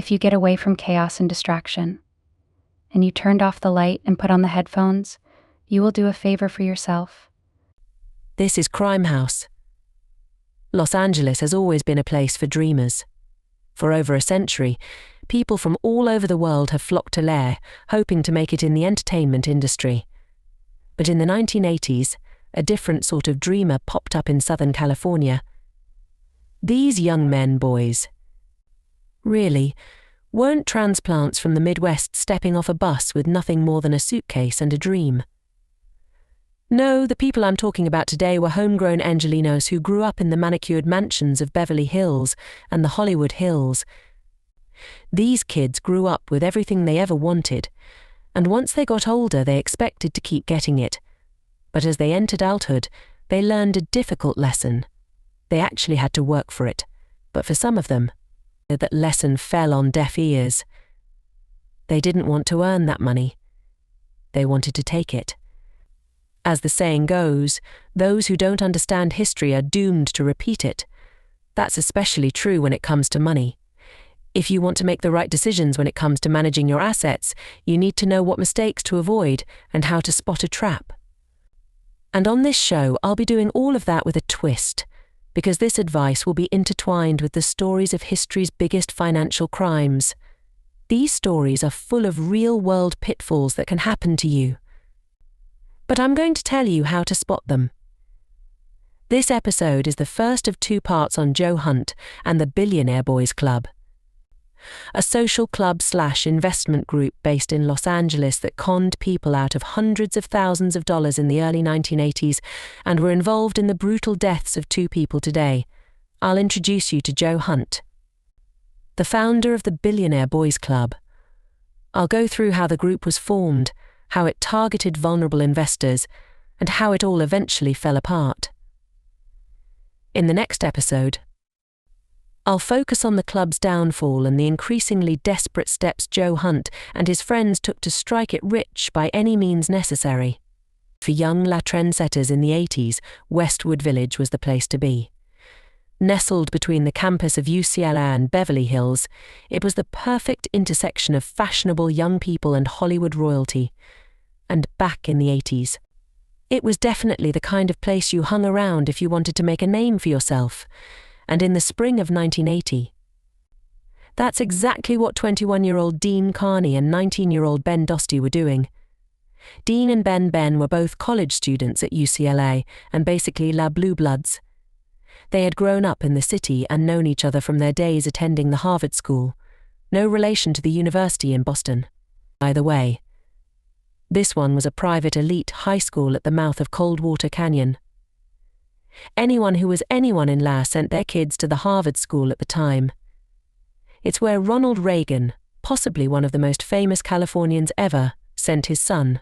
if you get away from chaos and distraction, and you turned off the light and put on the headphones, you will do a favor for yourself. This is Crime House. Los Angeles has always been a place for dreamers. For over a century, people from all over the world have flocked to Lair, hoping to make it in the entertainment industry. But in the 1980s, a different sort of dreamer popped up in Southern California. These young men, boys, really, weren't transplants from the Midwest stepping off a bus with nothing more than a suitcase and a dream. No, the people I'm talking about today were homegrown Angelinos who grew up in the manicured mansions of Beverly Hills and the Hollywood Hills. These kids grew up with everything they ever wanted, and once they got older they expected to keep getting it. But as they entered adulthood, they learned a difficult lesson. They actually had to work for it, but for some of them, that lesson fell on deaf ears. They didn't want to earn that money. They wanted to take it. As the saying goes, those who don't understand history are doomed to repeat it. That's especially true when it comes to money. If you want to make the right decisions when it comes to managing your assets, you need to know what mistakes to avoid and how to spot a trap. And on this show, I'll be doing all of that with a twist, because this advice will be intertwined with the stories of history's biggest financial crimes. These stories are full of real-world pitfalls that can happen to you. But I'm going to tell you how to spot them. This episode is the first of 2 parts on Joe Hunt and the Billionaire Boys Club, a social club/investment group based in Los Angeles that conned people out of hundreds of thousands of dollars in the early 1980s and were involved in the brutal deaths of 2 people today. I'll introduce you to Joe Hunt, the founder of the Billionaire Boys Club. I'll go through how the group was formed, how it targeted vulnerable investors, and how it all eventually fell apart. In the next episode, I'll focus on the club's downfall and the increasingly desperate steps Joe Hunt and his friends took to strike it rich by any means necessary. For young La trendsetters in the 80s, Westwood Village was the place to be. Nestled between the campus of UCLA and Beverly Hills, it was the perfect intersection of fashionable young people and Hollywood royalty. And back in the 80s, it was definitely the kind of place you hung around if you wanted to make a name for yourself. And in the spring of 1980, that's exactly what 21-year-old Dean Carney and 19-year-old Ben Dostie were doing. Dean and Ben were both college students at UCLA and basically La Blue Bloods. They had grown up in the city and known each other from their days attending the Harvard School, no relation to the university in Boston. Either way, this one was a private elite high school at the mouth of Coldwater Canyon. Anyone who was anyone in La sent their kids to the Harvard School at the time. It's where Ronald Reagan, possibly one of the most famous Californians ever, sent his son.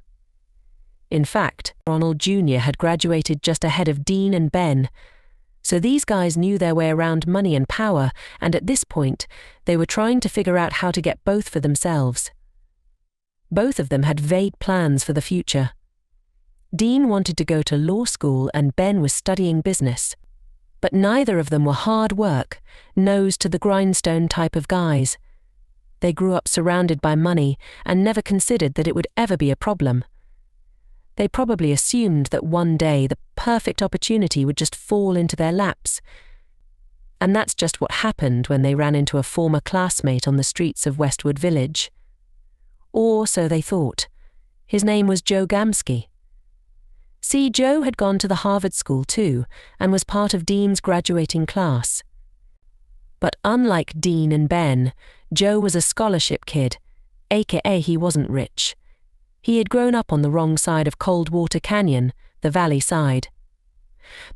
In fact, Ronald Jr. had graduated just ahead of Dean and Ben, so these guys knew their way around money and power, and at this point, they were trying to figure out how to get both for themselves. Both of them had vague plans for the future. Dean wanted to go to law school and Ben was studying business. But neither of them were hard work, nose to the grindstone type of guys. They grew up surrounded by money and never considered that it would ever be a problem. They probably assumed that one day the perfect opportunity would just fall into their laps. And that's just what happened when they ran into a former classmate on the streets of Westwood Village. Or so they thought. His name was Joe Gamsky. See, Joe had gone to the Harvard School too, and was part of Dean's graduating class. But unlike Dean and Ben, Joe was a scholarship kid, aka he wasn't rich. He had grown up on the wrong side of Coldwater Canyon, the valley side.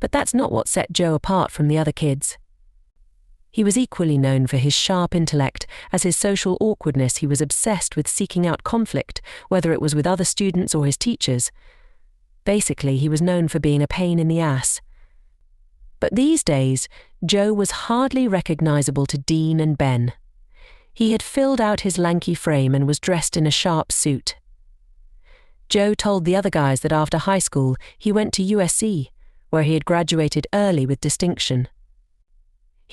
But that's not what set Joe apart from the other kids. He was equally known for his sharp intellect. As his social awkwardness, he was obsessed with seeking out conflict, whether it was with other students or his teachers. Basically, he was known for being a pain in the ass. But these days, Joe was hardly recognizable to Dean and Ben. He had filled out his lanky frame and was dressed in a sharp suit. Joe told the other guys that after high school, he went to USC, where he had graduated early with distinction.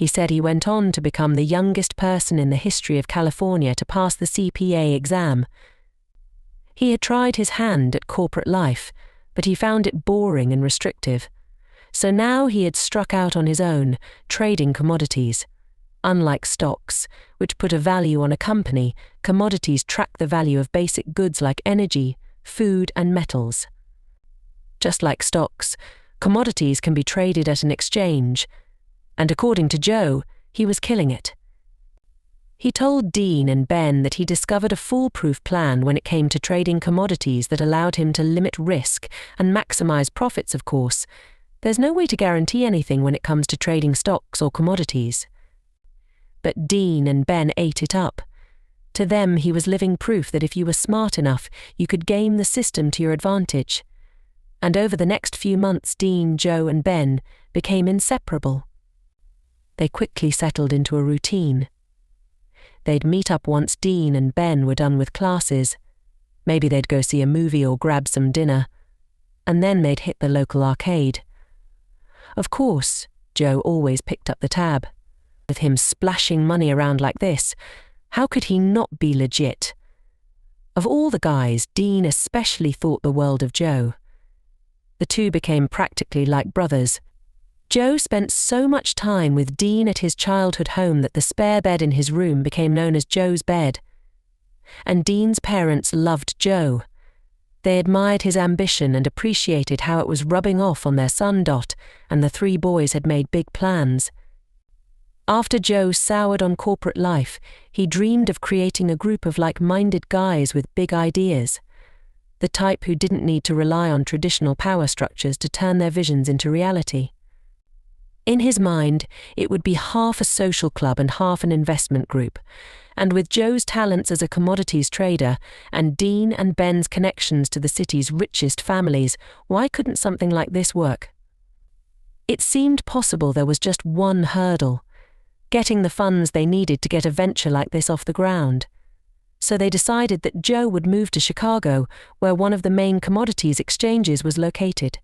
He said he went on to become the youngest person in the history of California to pass the CPA exam. He had tried his hand at corporate life, but he found it boring and restrictive. So now he had struck out on his own, trading commodities. Unlike stocks, which put a value on a company, commodities track the value of basic goods like energy, food, and metals. Just like stocks, commodities can be traded at an exchange, and according to Joe, he was killing it. He told Dean and Ben that he discovered a foolproof plan when it came to trading commodities that allowed him to limit risk and maximize profits, of course. There's no way to guarantee anything when it comes to trading stocks or commodities. But Dean and Ben ate it up. To them, he was living proof that if you were smart enough, you could game the system to your advantage. And over the next few months, Dean, Joe, and Ben became inseparable. They quickly settled into a routine. They'd meet up once Dean and Ben were done with classes. Maybe they'd go see a movie or grab some dinner. And then they'd hit the local arcade. Of course, Joe always picked up the tab. With him splashing money around like this, how could he not be legit? Of all the guys, Dean especially thought the world of Joe. The two became practically like brothers. Joe spent so much time with Dean at his childhood home that the spare bed in his room became known as Joe's bed. And Dean's parents loved Joe. They admired his ambition and appreciated how it was rubbing off on their son Dot, and the three boys had made big plans. After Joe soured on corporate life, he dreamed of creating a group of like-minded guys with big ideas. The type who didn't need to rely on traditional power structures to turn their visions into reality. In his mind, it would be half a social club and half an investment group, and with Joe's talents as a commodities trader and Dean and Ben's connections to the city's richest families, why couldn't something like this work? It seemed possible. There was just one hurdle: getting the funds they needed to get a venture like this off the ground. So they decided that Joe would move to Chicago, where one of the main commodities exchanges was located.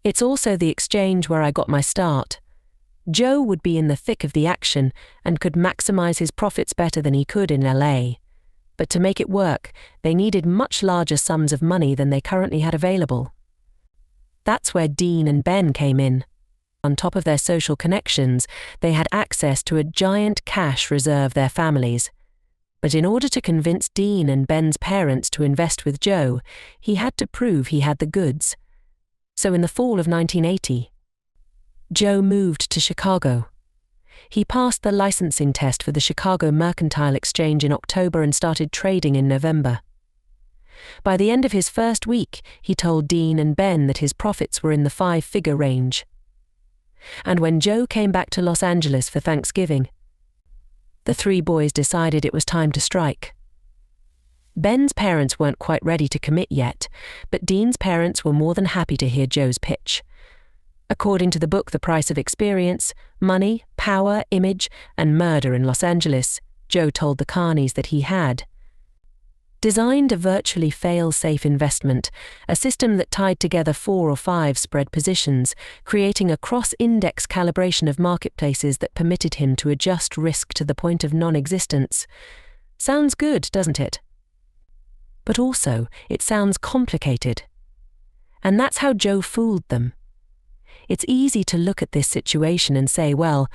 It's also the exchange where I got my start. Joe would be in the thick of the action and could maximize his profits better than he could in LA. But to make it work, they needed much larger sums of money than they currently had available. That's where Dean and Ben came in. On top of their social connections, they had access to a giant cash reserve their families. But in order to convince Dean and Ben's parents to invest with Joe, he had to prove he had the goods. So in the fall of 1980, Joe moved to Chicago. He passed the licensing test for the Chicago Mercantile Exchange in October and started trading in November. By the end of his first week, he told Dean and Ben that his profits were in the 5-figure range. And when Joe came back to Los Angeles for Thanksgiving, the three boys decided it was time to strike. Ben's parents weren't quite ready to commit yet, but Dean's parents were more than happy to hear Joe's pitch. According to the book The Price of Experience, Money, Power, Image, and Murder in Los Angeles, Joe told the carnies that he had designed a virtually fail-safe investment, a system that tied together 4 or 5 spread positions, creating a cross-index calibration of marketplaces that permitted him to adjust risk to the point of non-existence. Sounds good, doesn't it? But also, it sounds complicated. And that's how Joe fooled them. It's easy to look at this situation and say, well,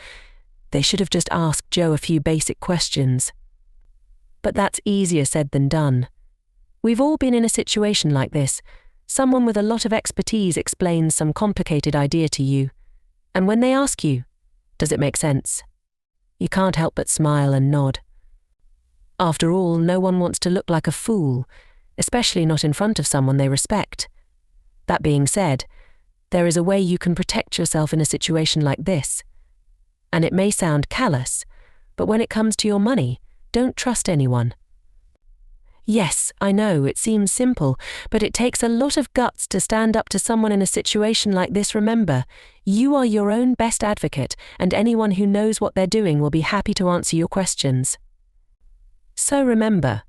they should have just asked Joe a few basic questions. But that's easier said than done. We've all been in a situation like this. Someone with a lot of expertise explains some complicated idea to you, and when they ask you, does it make sense? You can't help but smile and nod. After all, no one wants to look like a fool, especially not in front of someone they respect. That being said, there is a way you can protect yourself in a situation like this. And it may sound callous, but when it comes to your money, don't trust anyone. Yes, I know, it seems simple, but it takes a lot of guts to stand up to someone in a situation like this. Remember, you are your own best advocate, and anyone who knows what they're doing will be happy to answer your questions. So remember,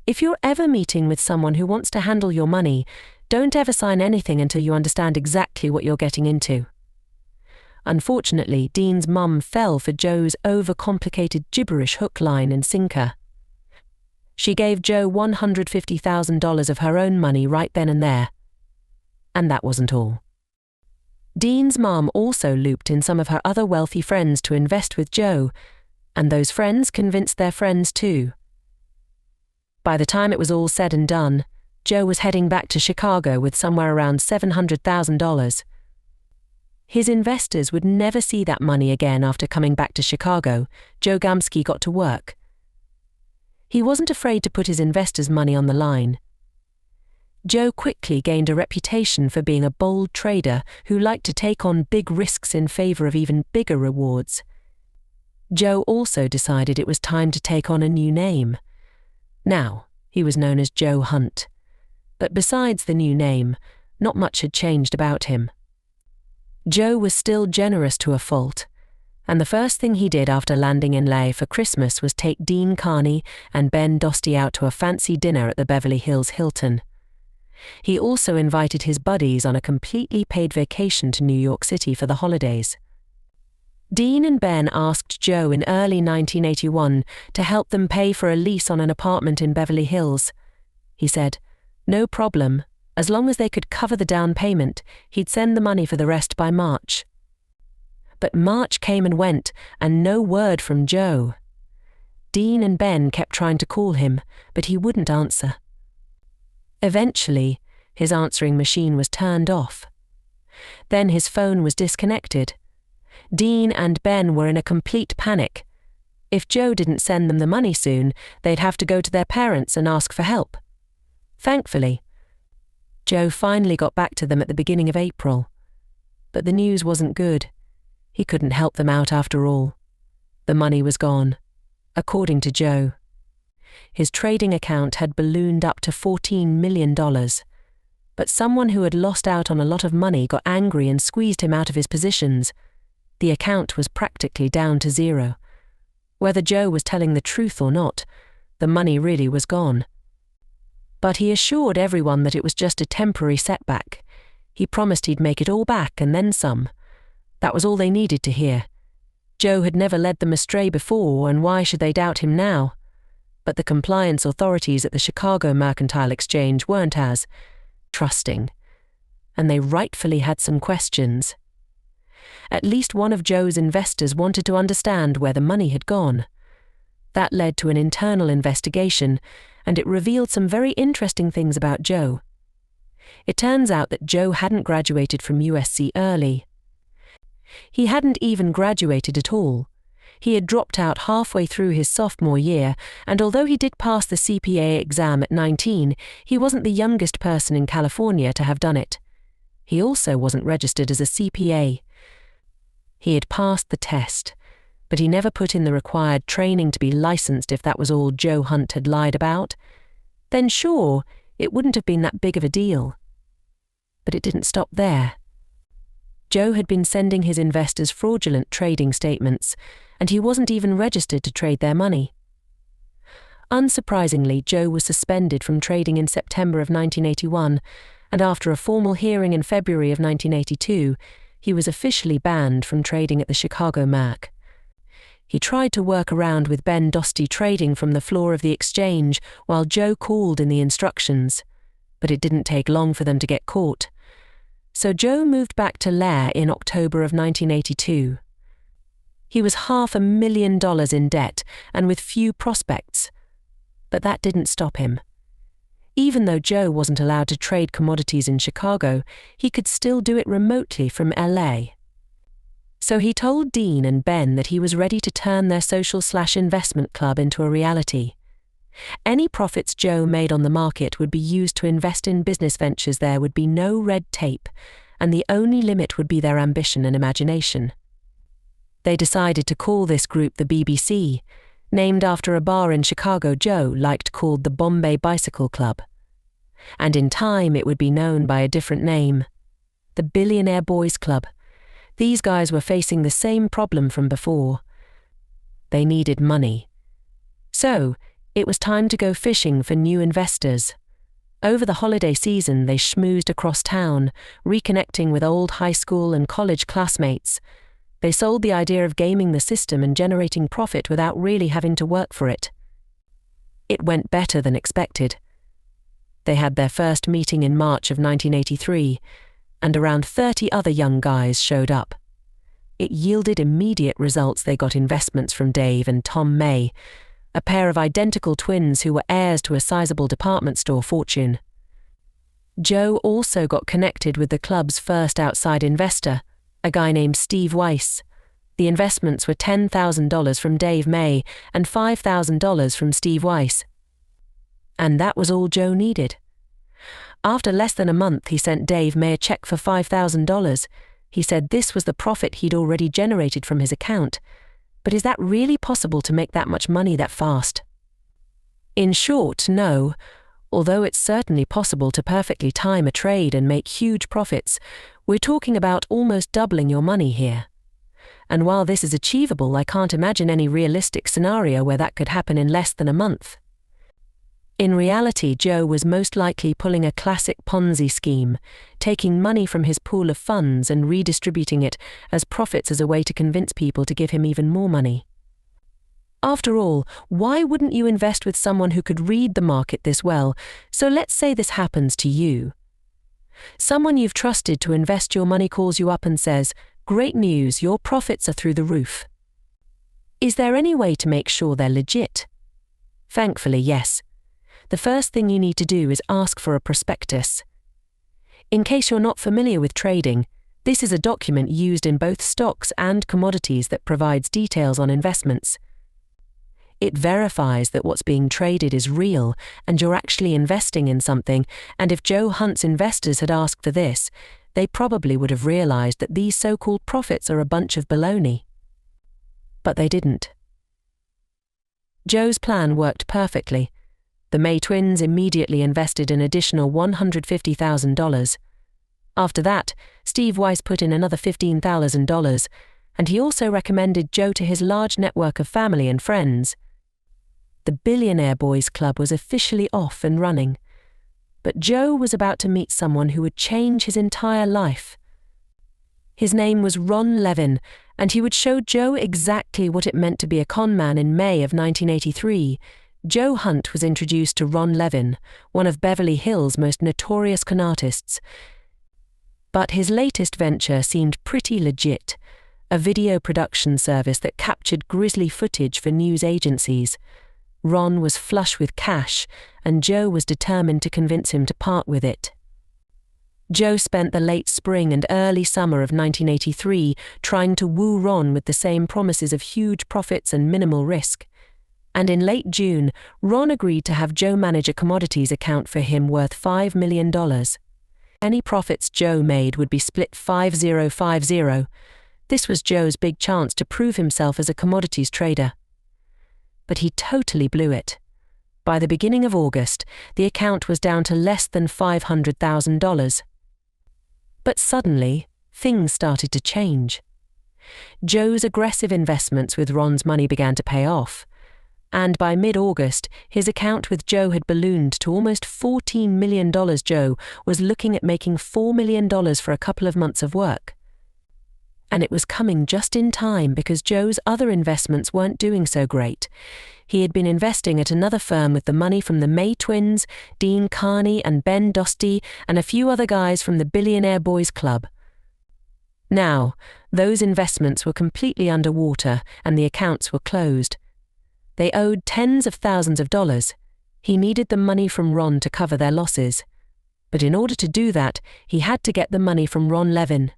if you're ever meeting with someone who wants to handle your money, don't ever sign anything until you understand exactly what you're getting into. Unfortunately, Dean's mum fell for Joe's overcomplicated gibberish hook, line and sinker. She gave Joe $150,000 of her own money right then and there. And that wasn't all. Dean's mum also looped in some of her other wealthy friends to invest with Joe, and those friends convinced their friends too. By the time it was all said and done, Joe was heading back to Chicago with somewhere around $700,000. His investors would never see that money again after coming back to Chicago. Joe Gamsky got to work. He wasn't afraid to put his investors' money on the line. Joe quickly gained a reputation for being a bold trader who liked to take on big risks in favor of even bigger rewards. Joe also decided it was time to take on a new name. Now, he was known as Joe Hunt. But besides the new name, not much had changed about him. Joe was still generous to a fault, and the first thing he did after landing in LA for Christmas was take Dean Carney and Ben Dostie out to a fancy dinner at the Beverly Hills Hilton. He also invited his buddies on a completely paid vacation to New York City for the holidays. Dean and Ben asked Joe in early 1981 to help them pay for a lease on an apartment in Beverly Hills. He said, no problem, as long as they could cover the down payment, he'd send the money for the rest by March. But March came and went, and no word from Joe. Dean and Ben kept trying to call him, but he wouldn't answer. Eventually, his answering machine was turned off. Then his phone was disconnected. Dean and Ben were in a complete panic. If Joe didn't send them the money soon, they'd have to go to their parents and ask for help. Thankfully, Joe finally got back to them at the beginning of April. But the news wasn't good. He couldn't help them out after all. The money was gone, according to Joe. His trading account had ballooned up to $14 million. But someone who had lost out on a lot of money got angry and squeezed him out of his positions. The account was practically down to zero. Whether Joe was telling the truth or not, the money really was gone. But he assured everyone that it was just a temporary setback. He promised he'd make it all back and then some. That was all they needed to hear. Joe had never led them astray before, and why should they doubt him now? But the compliance authorities at the Chicago Mercantile Exchange weren't as trusting, and they rightfully had some questions. At least one of Joe's investors wanted to understand where the money had gone. That led to an internal investigation, and it revealed some very interesting things about Joe. It turns out that Joe hadn't graduated from USC early. He hadn't even graduated at all. He had dropped out halfway through his sophomore year, and although he did pass the CPA exam at 19, he wasn't the youngest person in California to have done it. He also wasn't registered as a CPA. He had passed the test, but he never put in the required training to be licensed if that was all Joe Hunt had lied about. Then sure, it wouldn't have been that big of a deal. But it didn't stop there. Joe had been sending his investors fraudulent trading statements, and he wasn't even registered to trade their money. Unsurprisingly, Joe was suspended from trading in September of 1981, and after a formal hearing in February of 1982, he was officially banned from trading at the Chicago Merc. He tried to work around with Ben Dostie trading from the floor of the exchange while Joe called in the instructions, but it didn't take long for them to get caught. So Joe moved back to Lair in October of 1982. He was $500,000 in debt and with few prospects, but that didn't stop him. Even though Joe wasn't allowed to trade commodities in Chicago, he could still do it remotely from LA. So he told Dean and Ben that he was ready to turn their social/investment club into a reality. Any profits Joe made on the market would be used to invest in business ventures. There would be no red tape, and the only limit would be their ambition and imagination. They decided to call this group the BBC, named after a bar in Chicago Joe liked called the Bombay Bicycle Club. And in time it would be known by a different name, the Billionaire Boys Club. These guys were facing the same problem from before. They needed money. So, it was time to go fishing for new investors. Over the holiday season, they schmoozed across town, reconnecting with old high school and college classmates. They sold the idea of gaming the system and generating profit without really having to work for it. It went better than expected. They had their first meeting in March of 1983, and around 30 other young guys showed up. It yielded immediate results. They got investments from Dave and Tom May, a pair of identical twins who were heirs to a sizable department store fortune. Joe also got connected with the club's first outside investor, a guy named Steve Weiss. The investments were $10,000 from Dave May and $5,000 from Steve Weiss. And that was all Joe needed. After less than a month, he sent Dave May a check for $5,000. He said this was the profit he'd already generated from his account. But is that really possible to make that much money that fast? In short, no. Although it's certainly possible to perfectly time a trade and make huge profits, we're talking about almost doubling your money here. And while this is achievable, I can't imagine any realistic scenario where that could happen in less than a month. In reality, Joe was most likely pulling a classic Ponzi scheme, taking money from his pool of funds and redistributing it as profits as a way to convince people to give him even more money. After all, why wouldn't you invest with someone who could read the market this well? So let's say this happens to you. Someone you've trusted to invest your money calls you up and says, "Great news, your profits are through the roof." Is there any way to make sure they're legit? Thankfully, yes. The first thing you need to do is ask for a prospectus. In case you're not familiar with trading, this is a document used in both stocks and commodities that provides details on investments. It verifies that what's being traded is real and you're actually investing in something, and if Joe Hunt's investors had asked for this, they probably would have realized that these so-called profits are a bunch of baloney. But they didn't. Joe's plan worked perfectly. The May twins immediately invested an additional $150,000. After that, Steve Weiss put in another $15,000, and he also recommended Joe to his large network of family and friends. The Billionaire Boys Club was officially off and running, but Joe was about to meet someone who would change his entire life. His name was Ron Levin, and he would show Joe exactly what it meant to be a con man. In May of 1983, Joe Hunt was introduced to Ron Levin, one of Beverly Hills' most notorious con artists. But his latest venture seemed pretty legit, a video production service that captured grisly footage for news agencies. Ron was flush with cash, and Joe was determined to convince him to part with it. Joe spent the late spring and early summer of 1983 trying to woo Ron with the same promises of huge profits and minimal risk. And in late June, Ron agreed to have Joe manage a commodities account for him worth $5 million. Any profits Joe made would be split 50-50. This was Joe's big chance to prove himself as a commodities trader. But he totally blew it. By the beginning of August, the account was down to less than $500,000. But suddenly, things started to change. Joe's aggressive investments with Ron's money began to pay off. And by mid-August, his account with Joe had ballooned to almost $14 million. Joe was looking at making $4 million for a couple of months of work. And it was coming just in time because Joe's other investments weren't doing so great. He had been investing at another firm with the money from the May twins, Dean Carney and Ben Dostie, and a few other guys from the Billionaire Boys Club. Now, those investments were completely underwater and the accounts were closed. They owed tens of thousands of dollars. He needed the money from Ron to cover their losses. But in order to do that, he had to get the money from Ron Levin.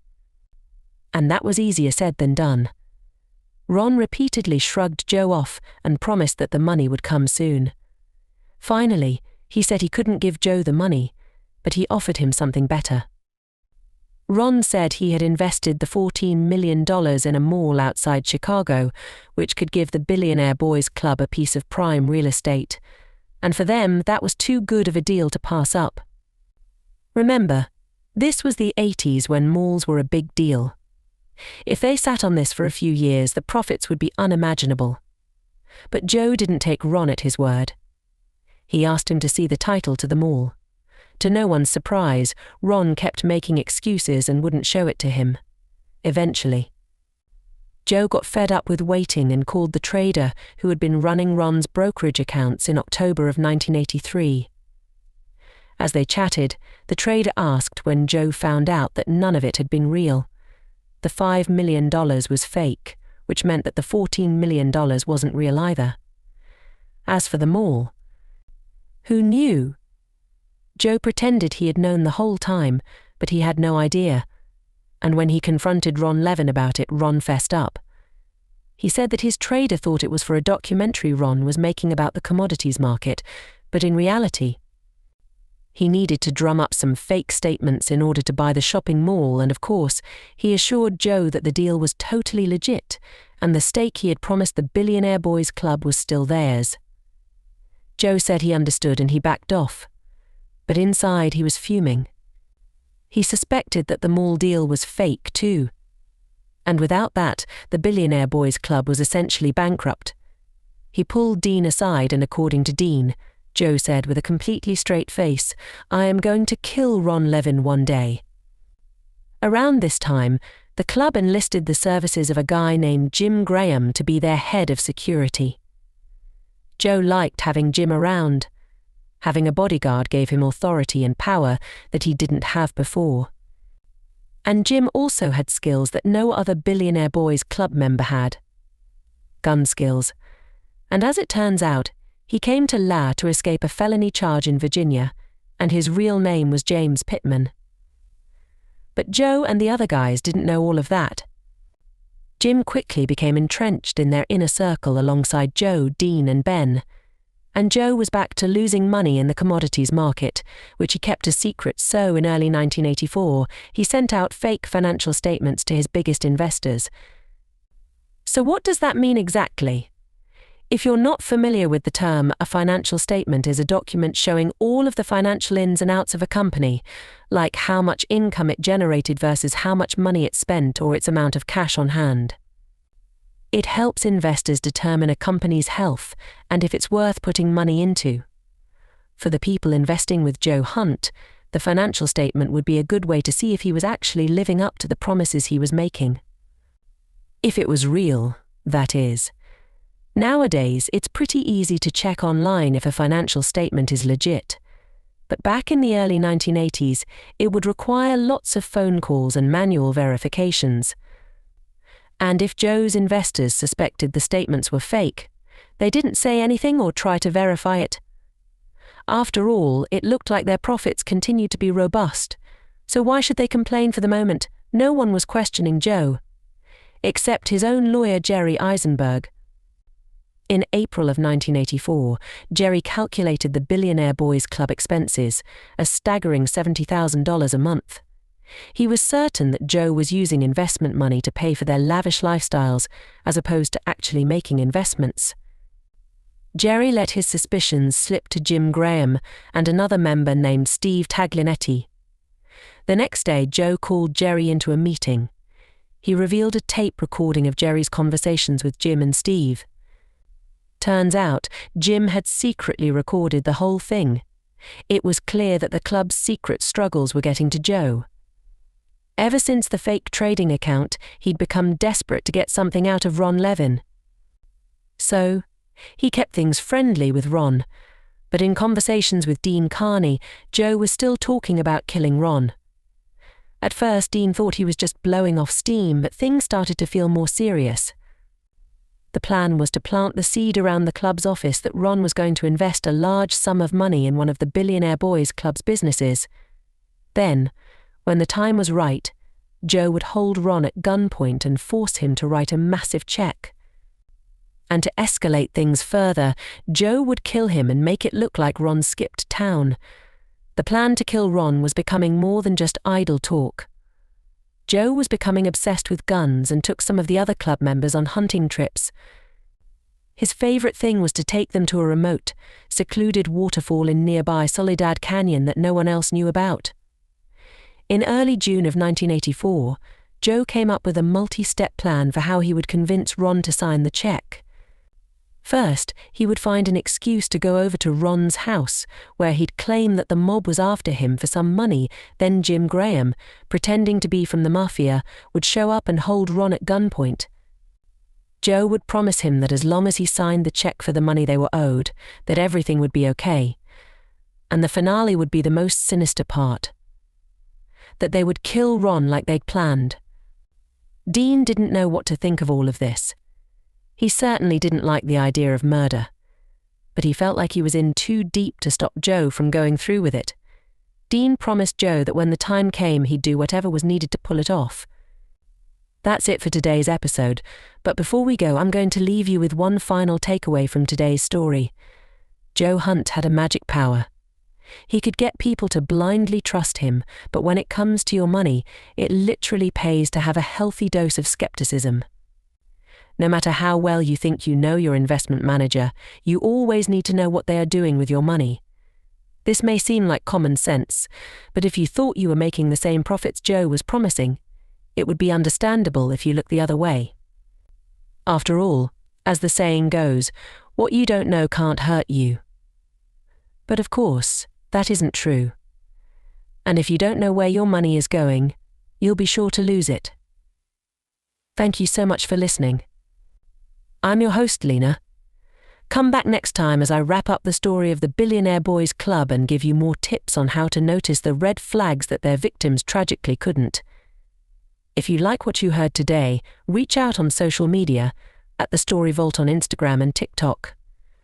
And that was easier said than done. Ron repeatedly shrugged Joe off and promised that the money would come soon. Finally, he said he couldn't give Joe the money, but he offered him something better. Ron said he had invested the $14 million in a mall outside Chicago, which could give the Billionaire Boys Club a piece of prime real estate. And for them, that was too good of a deal to pass up. Remember, this was the 80s when malls were a big deal. If they sat on this for a few years, the profits would be unimaginable. But Joe didn't take Ron at his word. He asked him to see the title to the mall. To no one's surprise, Ron kept making excuses and wouldn't show it to him. Eventually, Joe got fed up with waiting and called the trader who had been running Ron's brokerage accounts in October of 1983. As they chatted, the trader asked when Joe found out that none of it had been real. The $5 million was fake, which meant that the $14 million wasn't real either. As for the mall, who knew? Joe pretended he had known the whole time, but he had no idea. And when he confronted Ron Levin about it, Ron fessed up. He said that his trader thought it was for a documentary Ron was making about the commodities market, but in reality, he needed to drum up some fake statements in order to buy the shopping mall, and of course, he assured Joe that the deal was totally legit, and the stake he had promised the Billionaire Boys Club was still theirs. Joe said he understood and he backed off, but inside he was fuming. He suspected that the mall deal was fake too. And without that, the Billionaire Boys Club was essentially bankrupt. He pulled Dean aside and according to Dean, Joe said with a completely straight face, "I am going to kill Ron Levin one day." Around this time, the club enlisted the services of a guy named Jim Graham to be their head of security. Joe liked having Jim around. Having a bodyguard gave him authority and power that he didn't have before. And Jim also had skills that no other Billionaire Boys Club member had. Gun skills. And as it turns out, he came to La to escape a felony charge in Virginia, and his real name was James Pittman. But Joe and the other guys didn't know all of that. Jim quickly became entrenched in their inner circle alongside Joe, Dean, and Ben. And Joe was back to losing money in the commodities market, which he kept a secret, so in early 1984, he sent out fake financial statements to his biggest investors. So what does that mean exactly? If you're not familiar with the term, a financial statement is a document showing all of the financial ins and outs of a company, like how much income it generated versus how much money it spent or its amount of cash on hand. It helps investors determine a company's health and if it's worth putting money into. For the people investing with Joe Hunt, the financial statement would be a good way to see if he was actually living up to the promises he was making. If it was real, that is. Nowadays, it's pretty easy to check online if a financial statement is legit. But back in the early 1980s, it would require lots of phone calls and manual verifications. And if Joe's investors suspected the statements were fake, they didn't say anything or try to verify it. After all, it looked like their profits continued to be robust, so why should they complain for the moment? No one was questioning Joe, except his own lawyer Jerry Eisenberg. In April of 1984, Jerry calculated the Billionaire Boys Club expenses, a staggering $70,000 a month. He was certain that Joe was using investment money to pay for their lavish lifestyles, as opposed to actually making investments. Jerry let his suspicions slip to Jim Graham and another member named Steve Taglinetti. The next day, Joe called Jerry into a meeting. He revealed a tape recording of Jerry's conversations with Jim and Steve. Turns out, Jim had secretly recorded the whole thing. It was clear that the club's secret struggles were getting to Joe. Ever since the fake trading account, he'd become desperate to get something out of Ron Levin. So, he kept things friendly with Ron, but in conversations with Dean Carney, Joe was still talking about killing Ron. At first, Dean thought he was just blowing off steam, but things started to feel more serious. The plan was to plant the seed around the club's office that Ron was going to invest a large sum of money in one of the Billionaire Boys Club's businesses. Then, when the time was right, Joe would hold Ron at gunpoint and force him to write a massive check. And to escalate things further, Joe would kill him and make it look like Ron skipped town. The plan to kill Ron was becoming more than just idle talk. Joe was becoming obsessed with guns and took some of the other club members on hunting trips. His favorite thing was to take them to a remote, secluded waterfall in nearby Soledad Canyon that no one else knew about. In early June of 1984, Joe came up with a multi-step plan for how he would convince Ron to sign the check. First, he would find an excuse to go over to Ron's house, where he'd claim that the mob was after him for some money. Then Jim Graham, pretending to be from the mafia, would show up and hold Ron at gunpoint. Joe would promise him that as long as he signed the check for the money they were owed, that everything would be okay. And the finale would be the most sinister part. That they would kill Ron like they'd planned. Dean didn't know what to think of all of this. He certainly didn't like the idea of murder, but he felt like he was in too deep to stop Joe from going through with it. Dean promised Joe that when the time came, he'd do whatever was needed to pull it off. That's it for today's episode, but before we go, I'm going to leave you with one final takeaway from today's story. Joe Hunt had a magic power. He could get people to blindly trust him, but when it comes to your money, it literally pays to have a healthy dose of skepticism. No matter how well you think you know your investment manager, you always need to know what they are doing with your money. This may seem like common sense, but if you thought you were making the same profits Joe was promising, it would be understandable if you looked the other way. After all, as the saying goes, what you don't know can't hurt you. But of course, that isn't true. And if you don't know where your money is going, you'll be sure to lose it. Thank you so much for listening. I'm your host, Lena. Come back next time as I wrap up the story of the Billionaire Boys Club and give you more tips on how to notice the red flags that their victims tragically couldn't. If you like what you heard today, reach out on social media at The Story Vault on Instagram and TikTok.